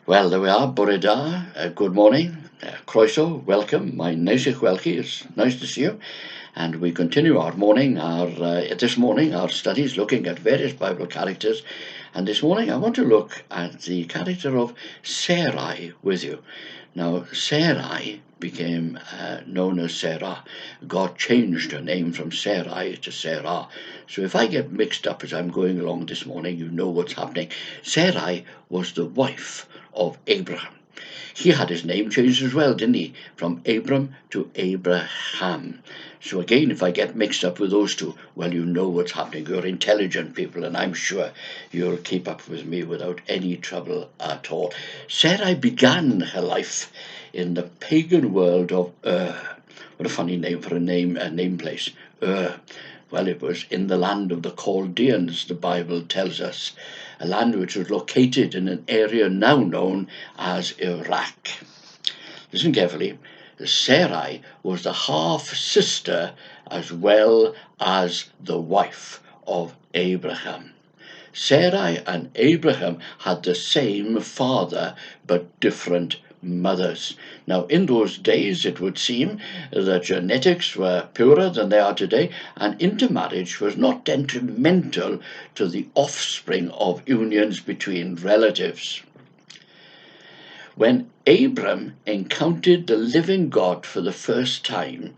Wel, there we are, bore da, good morning, croeso, welcome, mae'n neis i'ch weld chi, it's nice to see you. And we continue our morning, this morning, our studies looking at various Bible characters. And this morning I want to look at the character of Sarai with you. Now, Sarai became known as Sarah. God changed her name from Sarai to Sarah. So if I get mixed up as I'm going along this morning, you know what's happening. Sarai was the wife of Abraham. He had his name changed as well, didn't he? From Abram to Abraham. So again, if I get mixed up with those two, well, you know what's happening. You're intelligent people, and I'm sure you'll keep up with me without any trouble at all. Sarai began her life in the pagan world of Ur. What a funny name for a name place. Ur. Well, it was in the land of the Chaldeans, the Bible tells us, a land which was located in an area now known as Iraq. Listen carefully. Sarai was the half-sister as well as the wife of Abraham. Sarai and Abraham had the same father but different mothers. Now, in those days, it would seem that genetics were purer than they are today, and intermarriage was not detrimental to the offspring of unions between relatives. When Abram encountered the living God for the first time,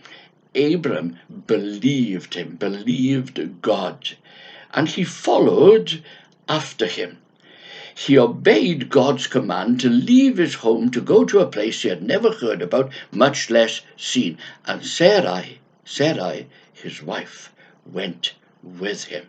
Abram believed him, believed God, and he followed after him. He obeyed God's command to leave his home to go to a place he had never heard about, much less seen. And Sarai, his wife, went with him.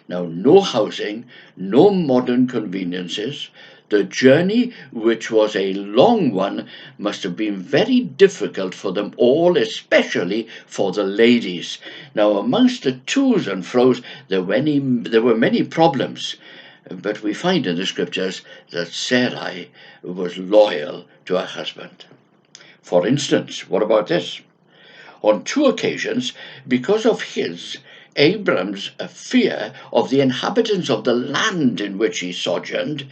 Now, no housing, no modern conveniences. The journey, which was a long one, must have been very difficult for them all, especially for the ladies. Now, amongst the to's and fro's, there were many problems. But we find in the scriptures that Sarai was loyal to her husband. For instance, what about this? On 2 occasions, because of Abram's fear of the inhabitants of the land in which he sojourned,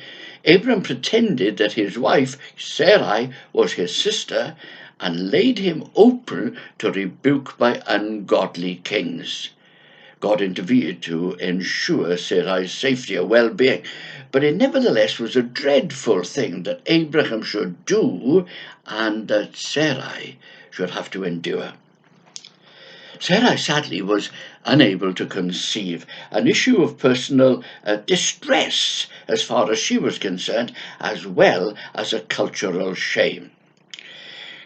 Abram pretended that his wife, Sarai, was his sister, and laid him open to rebuke by ungodly kings. God intervened to ensure Sarai's safety and well-being, but it nevertheless was a dreadful thing that Abraham should do and that Sarai should have to endure. Sarai sadly was unable to conceive, an issue of personal distress as far as she was concerned, as well as a cultural shame.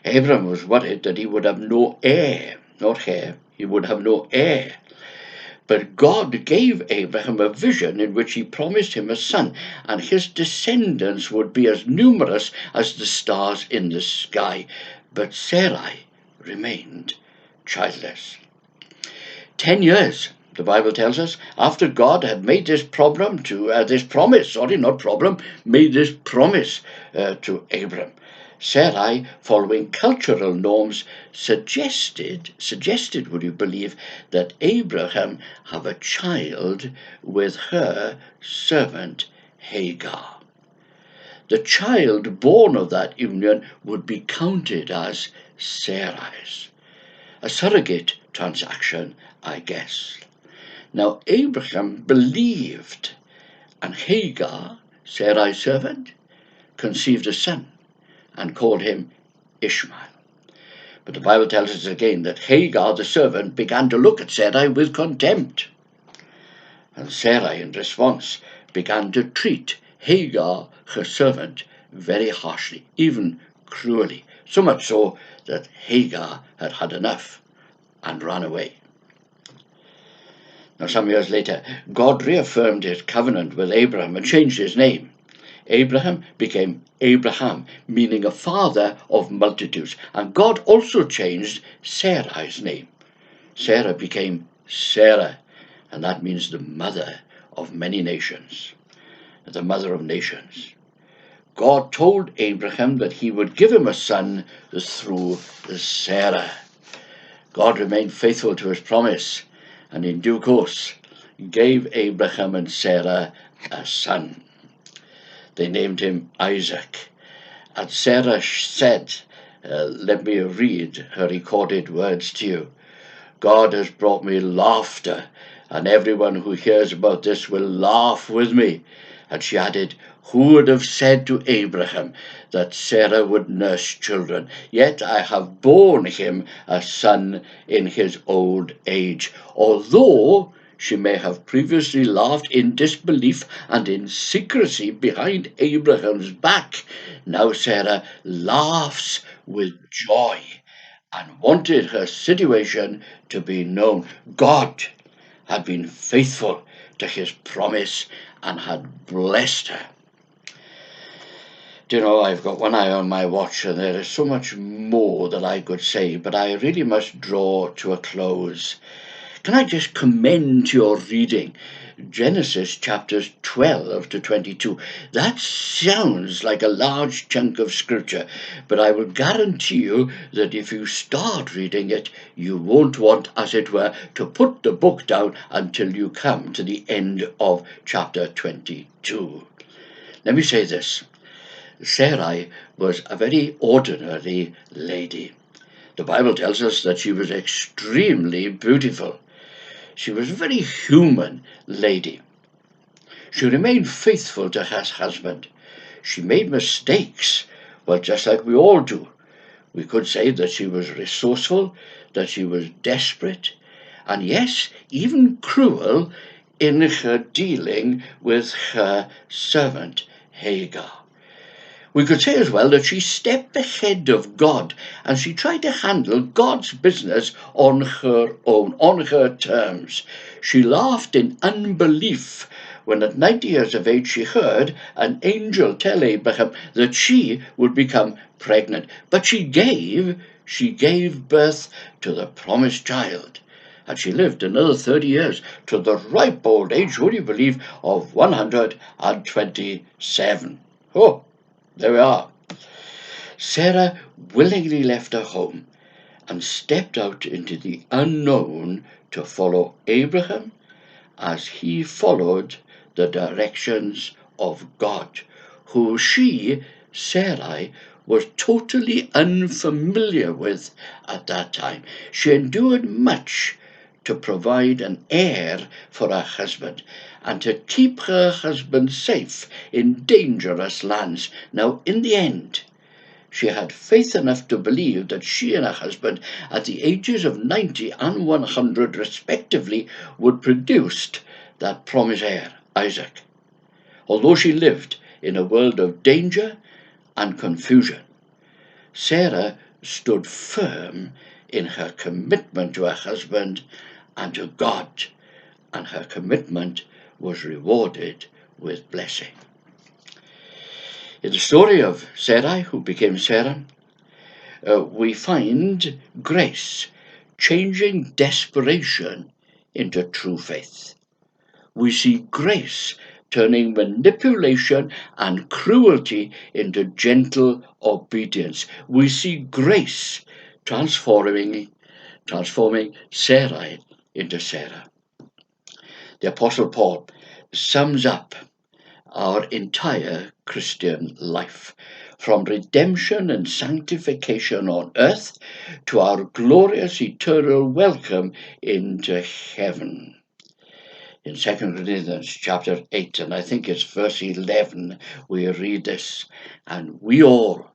Abraham was worried that he would have no heir, he would have no heir. But God gave Abraham a vision in which he promised him a son, and his descendants would be as numerous as the stars in the sky. But Sarai remained childless. 10 years, the Bible tells us, after God had made this promise to Abram. Sarai, following cultural norms, suggested, would you believe, that Abraham have a child with her servant Hagar. The child born of that union would be counted as Sarai's. A surrogate transaction, I guess. Now, Abraham believed, and Hagar, Sarai's servant, conceived a son and called him Ishmael. But the Bible tells us again that Hagar, the servant, began to look at Sarai with contempt. And Sarai, in response, began to treat Hagar, her servant, very harshly, even cruelly, so much so that Hagar had had enough and ran away. Now, some years later, God reaffirmed his covenant with Abraham and changed his name. Abraham became Abraham, meaning a father of multitudes. And God also changed Sarai's name. Sarah became Sarah, and that means the mother of many nations, the mother of nations. God told Abraham that he would give him a son through Sarah. God remained faithful to his promise, and in due course gave Abraham and Sarah a son. They named him Isaac. And Sarah said, let me read her recorded words to you. God has brought me laughter, and everyone who hears about this will laugh with me. And she added, who would have said to Abraham that Sarah would nurse children? Yet I have borne him a son in his old age. Although she may have previously laughed in disbelief and in secrecy behind Abraham's back, now Sarah laughs with joy and wanted her situation to be known. God had been faithful to his promise and had blessed her. Do you know, I've got one eye on my watch, and there is so much more that I could say, but I really must draw to a close. Can I just commend your reading Genesis chapters 12 to 22? That sounds like a large chunk of scripture, but I will guarantee you that if you start reading it, you won't want, as it were, to put the book down until you come to the end of chapter 22. Let me say this. Sarai was a very ordinary lady. The Bible tells us that she was extremely beautiful. She was a very human lady. She remained faithful to her husband. She made mistakes, well, just like we all do. We could say that she was resourceful, that she was desperate, and yes, even cruel in her dealing with her servant Hagar. We could say as well that she stepped ahead of God and she tried to handle God's business on her own, on her terms. She laughed in unbelief when at 90 years of age she heard an angel tell Abraham that she would become pregnant. But she gave birth to the promised child. And she lived another 30 years to the ripe old age, would you believe, of 127. Oh! There we are. Sarah willingly left her home and stepped out into the unknown to follow Abraham as he followed the directions of God, who she, Sarai, was totally unfamiliar with at that time. She endured much to provide an heir for her husband and to keep her husband safe in dangerous lands. Now, in the end, she had faith enough to believe that she and her husband, at the ages of 90 and 100 respectively, would produce that promised heir, Isaac. Although she lived in a world of danger and confusion, Sarah stood firm in her commitment to her husband and to God, and her commitment was rewarded with blessing. In the story of Sarai, who became Sarah, we find grace changing desperation into true faith. We see grace turning manipulation and cruelty into gentle obedience. We see grace transforming Sarai into Sarah. The Apostle Paul sums up our entire Christian life, from redemption and sanctification on earth to our glorious eternal welcome into heaven. In 2 Corinthians chapter 8, and I think it's verse 11, we read this, and we all,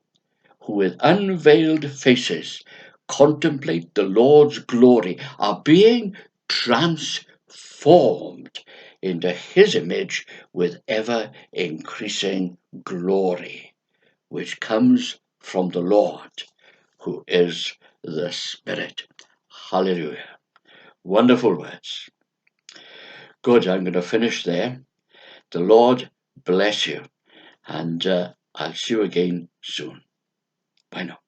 who with unveiled faces contemplate the Lord's glory, are being transformed into his image with ever increasing glory, which comes from the Lord, who is the Spirit. Hallelujah. Wonderful words. Good, I'm going to finish there. The Lord bless you, and I'll see you again soon. Bye now.